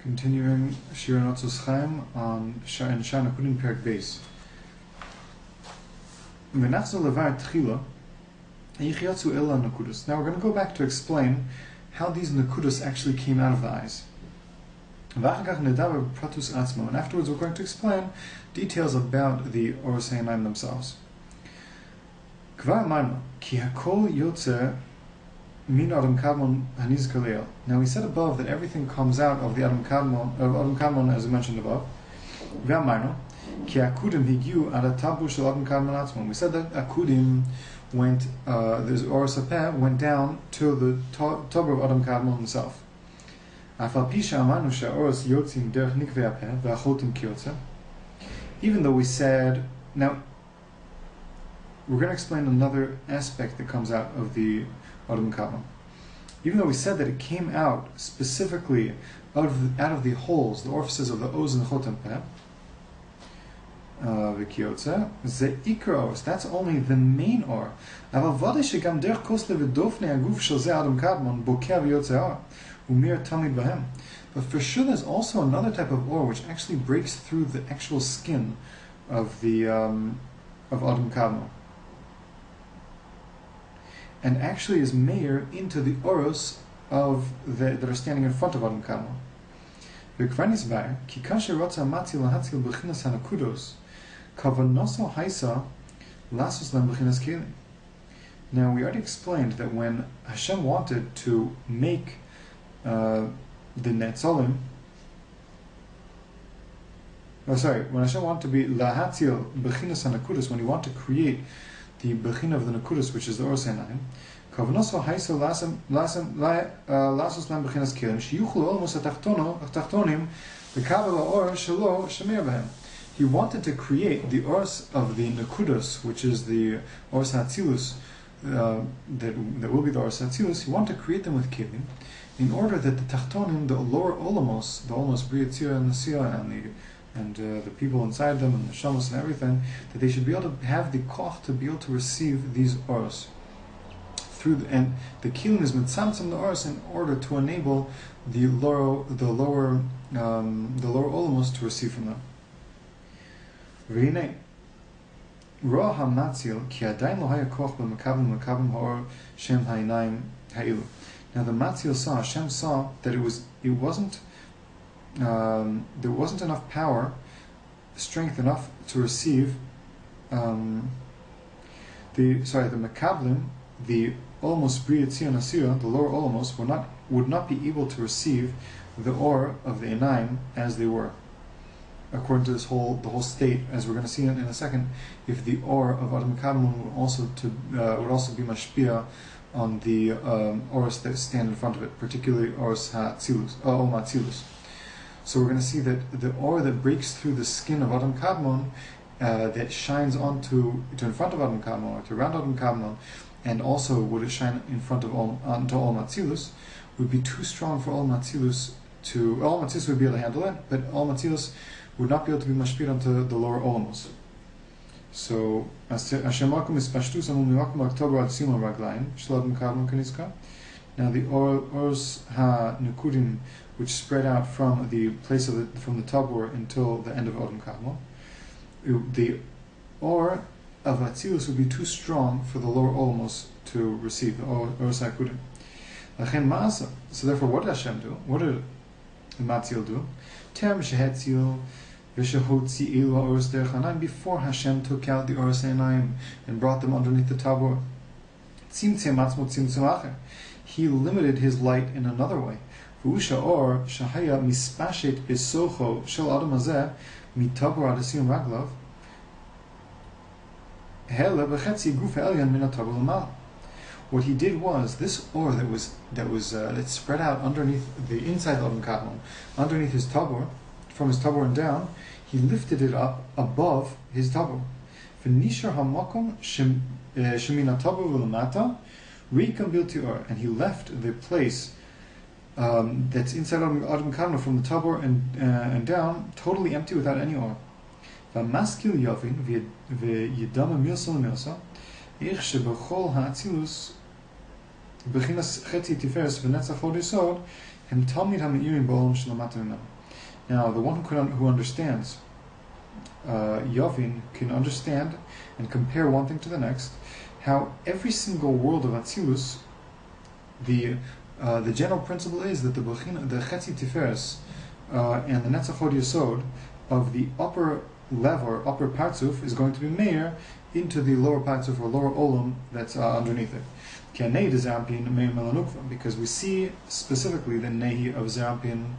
Continuing Shir and Otzros Chaim on Shana Kudin Perek Beis. Now we're going to go back to explain how these nakudos actually came out of the eyes. And afterwards we're going to explain details about the Oros Chaim themselves. Now we said above that everything comes out of the Adam Kadmon, as we mentioned above. We said that Akudim went, there's Oros Apeh, went down to the Tabur of Adam Kadmon himself. Even though we said, now we're going to explain another aspect that comes out of the Adam Kadmon. Even though we said that it came out specifically out of the holes, the orifices of the Oz and Chotem Peh, that's only the main or. But for sure there's also another type of ore which actually breaks through the actual skin of the of Adam Kadmon, and actually is mayor into the oros of that are standing in front of Adam Kadmon. Now we already explained that when Hashem wanted to make the Netzolim, when Hashem wanted to be lahatil bechinas hanakudos, when he wanted to create the bechin of the nakudos, which is the Oros Chaim, kavnoso haiso lasos lam bechinas kelim sheyuchlu olmos atachtonim the Kabbalah or shelo shemer behem. He wanted to create the Oros of the nakudos, which is the Oros Hatzilus, that will be the Oros Hatzilus. He wanted to create them with kelim, in order that the tachtonim, the lower olamos, the olamos briyatzir and the siyah and the people inside them and the shamos and everything, that they should be able to have the koch to be able to receive these oros through and the kelim is mitzamtzam the oros in order to enable the lower olamos to receive from them. V'hinei ro'ah ha'matzil ki adayin lo haya koch b'mekabim ha'or shem ha'inayim ha'ilu. Now the matzil saw, Hashem saw that there wasn't enough power, strength enough to receive the Makablim, the Olmos Briyatzir Nasira, the lower Olmos, would not be able to receive the Or of the Enaim as they were. According to the whole state, as we're going to see in a second, if the Or of Adam Kadmon would also be mashpia on the Oros that stand in front of it, particularly Oros Hatzilus, Matzilus. So we're going to see that the ore that breaks through the skin of Adam Kadmon, that shines onto in front of Adam Kadmon, or to around Adam Kadmon, and also would it shine in front of onto all Matzilus, would be too strong for all Matzilus would be able to handle it, but all Matzilus would not be able to be mashpir onto the lower olamos. So now the Oros ha-nukudim, which spread out from the place from the tabor until the end of Adam Kadmon, the Or of Atzilus would be too strong for the lower olamos to receive the Oros ha-nukudim. So therefore, what did Hashem do? What did the Matzil do? Before Hashem took out the Oros Chaim and brought them underneath the tabor, he limited his light in another way. What he did was, this ore that spread out underneath the inside of Adam Kadmon, underneath his tabor, from his tabor and down, he lifted it up above his tabor. And he left the place that's inside Adam Kadmon from the tabor and down, totally empty without any ore. Now, the one who understands Yovin can understand and compare one thing to the next, how every single world of Atzilus, the general principle is that the Chetzi Tiferes and the Netzach Hod Yesod of the upper level, or upper Partzuf, is going to be Meir into the lower Partzuf or lower Olam that's underneath it. Because we see specifically the Nehi of Zerampin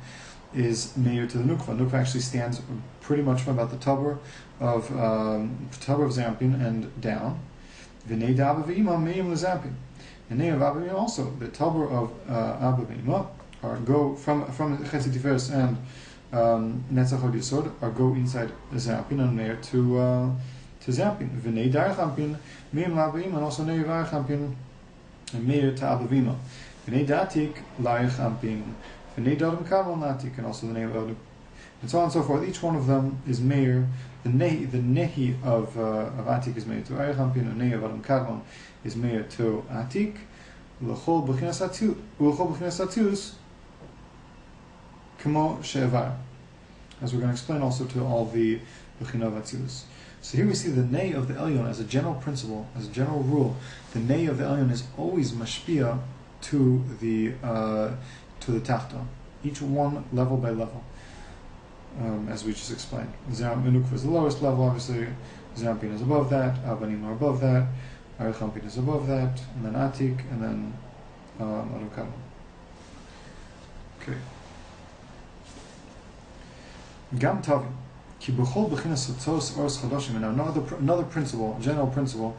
is Meir to the Nukva. Nukva actually stands pretty much from about the Tabor of Zerampin and down. V'nei da'aba v'ima meim l'Zerampin. And Nei of Abba V'ima also, the Tabor of Abba V'ima, or go from Chetzi Tiferes and Netzach Hod Yesod, or go inside Zerampin and Meir to Zerampin. V'nei da'achampin meim l'Abba V'ima, and also Nei of Achampin and Meir to Abba V'ima. V'nei da'atik l'achampin. And also the name of and so on and so forth. Each one of them is Meir. The Nehi of Atik is Meir to Aychampin, and Nehi of Adam Kadmon is Meir to Atik. L'chol b'chinas Atzilus Kamo she'evar. As we're going to explain also to all the B'china of Atzilus. So here we see the Nehi of the Elyon as a general principle, as a general rule. The Nehi of the Elyon is always mashpia to the Tachton, each one level by level, as we just explained. Menukva is the lowest level, obviously. Zerampin is above that, Abanim are above that, Arichampin is above that, and then Atik, and then Adam Kadmon. Okay. Gam Tavim, Ki b'chol b'chinas Otzros Oros Chadoshim. And another principle, general principle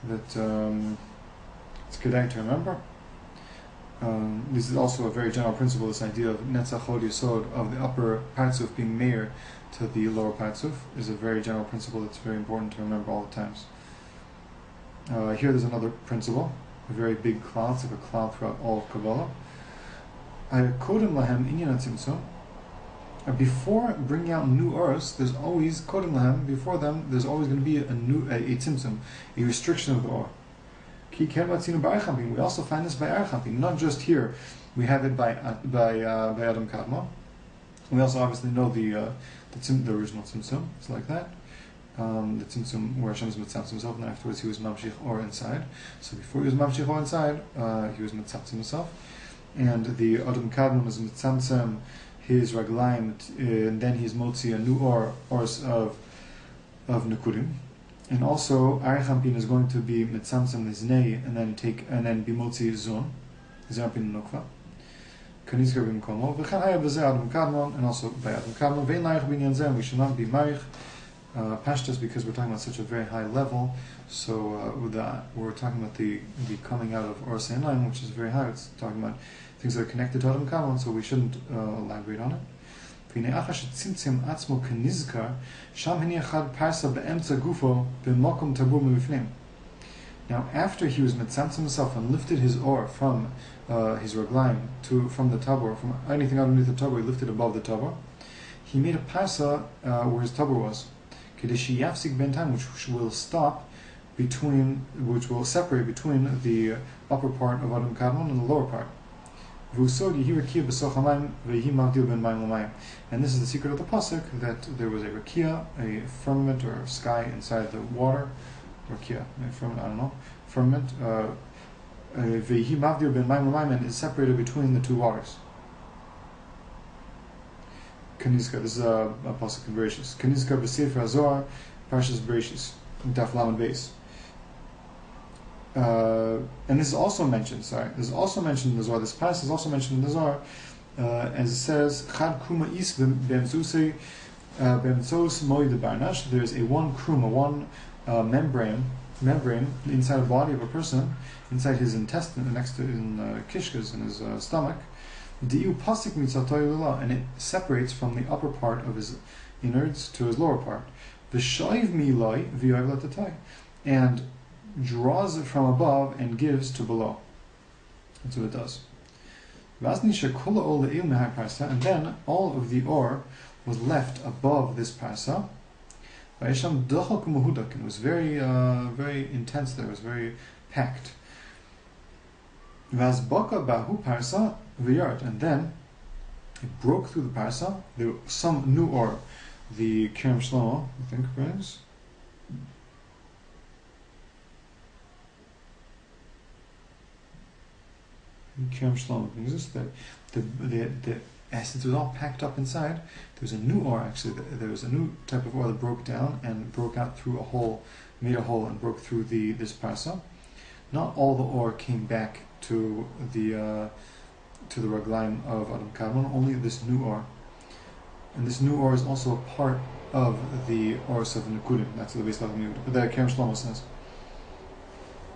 that it's good to remember. This is also a very general principle, this idea of Netzach Hod Yesod, of the upper Partzuf being Meir to the lower Partzuf, is a very general principle that's very important to remember all the times. Here there's another principle, a very big cloud, it's like a cloud throughout all of Kabbalah. Kodem lahem inyan hatzimtzum. Before bringing out new Urs, there's always, Kodem lahem, before them, there's always going to be a tzimtzum, a restriction of the Or. We also find this by Archampin, not just here. We have it by Adam Kadmon. We also obviously know the original Tzimtzum. It's like that. The Tzimtzum where Hashem is Mitzatz himself, and afterwards he was Mamshich or inside. So before he was Mamshich or inside, he was Mitzatz himself. And the Adam Kadmon is Mitzamtzem his Raglaim, and then he's Motzi a new Ors of Nekudim. And also, Arichampin is going to be Mitzamtzem Liznei, and then be Motzi Zon, Zerampin Nukva. Kaniska bin Koma, V'chanaya b'zeh Adam Kadmon, and also by Adam Kadmon. Vein Laich bin Yanzem, we should not be Marich Pashtas, because we're talking about such a very high level. So we're talking about the coming out of Or Seinaim, which is very high. It's talking about things that are connected to Adam Kadmon, so we shouldn't elaborate on it. Now, after he was mitzamtzem himself and lifted his or from his raglaim from the tabor, from anything underneath the tabor, he lifted above the tabor. He made a parsa where his tabor was, which will separate between the upper part of Adam Kadmon and the lower part. And this is the secret of the pasuk, that there was a rakia, a firmament or sky inside the water. Rakia, a firmament, I don't know. Firmament. And is separated between the two waters. Kanizka, this is a pasuk in Bereshis. Kanizka b'sefer Zohar, Parshas Bereshis, Daf Lamed Beis. And this is also mentioned. This is also mentioned in the Zohar. This passage is also mentioned in the Zohar, as it says, "Chad kruma is b'emtzos moed barnash." There's a one kruma, one membrane inside the body of a person, inside his intestine, next to in kishkas in his stomach. Diu pasik mitzatoy, and it separates from the upper part of his innards to his lower part. V'shayv miloi v'yoyv latatay, and draws it from above and gives to below. That's what it does. And then all of the or was left above this parsa. And it was very intense there, it was very packed. And then it broke through the parsa. There was some new or the Kerem Shlomo, I think, brings. Kerem Shlomo brings us that the essence was all packed up inside. There was a new ore, actually. There was a new type of ore that broke down and broke out through a hole, made a hole and broke through this parsa. Not all the ore came back to the raglaim of Adam Kadmon, only this new ore. And this new ore is also a part of the ores of Nekudim. That's the base level the Kerem Shlomo says.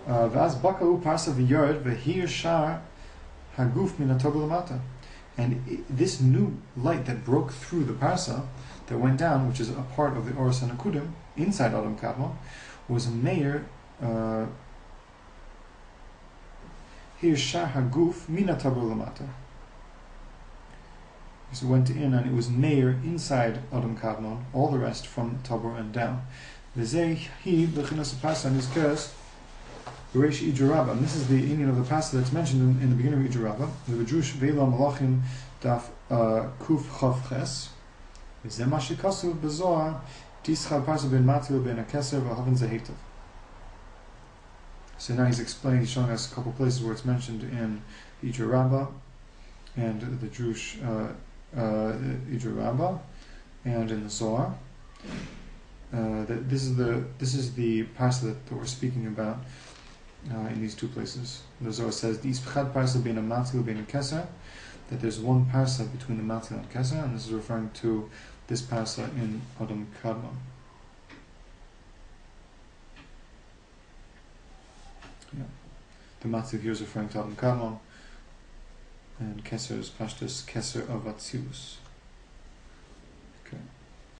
V'az bakahu parsa v'yard v'hir shar haguf min hatog l'mata. And this new light that broke through the parsa, that went down, which is a part of the ores of Nekudim, inside Adam Kadmon, was Meir hir shar haguf min hatog l'mata. So it went in and it was Meir inside Adam Kadmon, all the rest from Tabor and down. V'zeh hi b'chinas parsa nizkers Bereish Ijurabba, and this is the Indian of the passage that's mentioned in the beginning of Ijurabba. The Vedrush Ve'la Malachim Daf Kuf Chav Ches. V'zeh ma shekasuv b'zohar Tischal Parsa ben Matil ben Akeser v'Haven Zehetav. So now he's showing us a couple places where it's mentioned in Ijurabba and the Drush Ijurabba and in the Zohar. That this is the parsa that we're speaking about. In these two places, the Zohar says that there's one parsa between the matil and keser, and this is referring to this parsa in Adam Kadmon. Yeah. The matil here is referring to Adam Kadmon, and keser is pashtus keser of Atzilus.